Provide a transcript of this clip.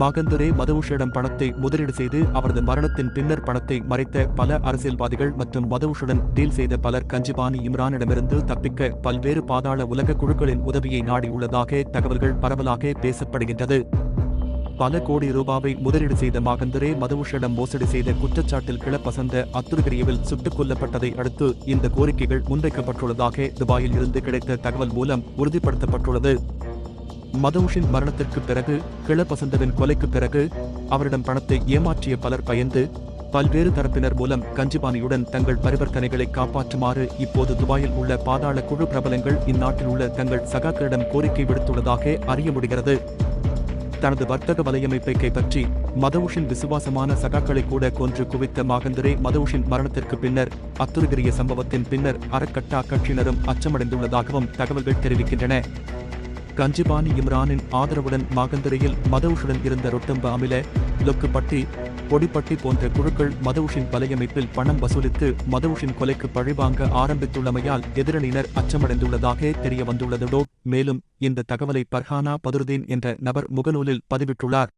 மகந்துரே மதவுஷிடம் பணத்தை முதலீடு செய்து அவரது மரணத்தின் பின்னர் பணத்தை மறைத்த பல அரசியல்வாதிகள் மற்றும் மதவுஷுடன் டீல் செய்த பலர் கஞ்சிபானி இம்ரானிடமிருந்து தப்பிக்க பல்வேறு பாதாள உலக குழுக்களின் உதவியை நாடியுள்ளதாக தகவல்கள் பரவலாக பேசப்படுகின்றது. பல கோடி ரூபாவை முதலீடு செய்த மகந்துரே மதவுஷிடம் மோசடி செய்த குற்றச்சாட்டில் கிளப்பசந்த அத்துருகிரியவில் சுட்டுக் கொல்லப்பட்டதை அடுத்து இந்த கோரிக்கைகள் முன்வைக்கப்பட்டுள்ளதாக துபாயில் இருந்து கிடைத்த தகவல் மூலம் உறுதிப்படுத்தப்பட்டுள்ளது. மதவுஷின் மரணத்திற்கு பிறகு கிளப்பசந்தவின் கொலைக்கு பிறகு அவரிடம் பணத்தை ஏமாற்றிய பலர் பயந்து பல்வேறு தரப்பினர் மூலம் கஞ்சிபானியுடன் தங்கள் பரிவர்த்தனைகளை காப்பாற்றுமாறு இப்போது துபாயில் உள்ள பாதாள குழு பிரபலங்கள் இந்நாட்டில் உள்ள தங்கள் சகாக்களிடம் கோரிக்கை விடுத்துள்ளதாக அறிய முடிகிறது. தனது வர்த்தக வலையமைப்பை கைப்பற்றி மதவுஷின் விசுவாசமான சகாக்களை கூட கொன்று குவித்த மகந்துரே மதவுஷின் மரணத்திற்கு பின்னர் அத்துருகிரிய சம்பவத்தின் பின்னர் அறக்கட்டா கட்சியினரும் அச்சமடைந்துள்ளதாகவும் தகவல்கள் தெரிவிக்கின்றன. கஞ்சிபானி இம்ரானின் ஆதரவுடன் மகந்துரையில் மதவுஷுடன் இருந்த ரொட்டம்ப அமில, லொக்குப்பட்டி, பொடிப்பட்டி போன்ற குழுக்கள் மதவுஷின் வலையமைப்பில் பணம் வசூலித்து மதவுஷின் கொலைக்கு பழிவாங்க ஆரம்பித்துள்ளமையால் எதிரணியினர் அச்சமடைந்துள்ளதாக தெரிய வந்துள்ளதோடு மேலும் இந்த தகவலை பர்ஹானா பதுருதீன் என்ற நபர் முகநூலில் பதிவிட்டுள்ளார்.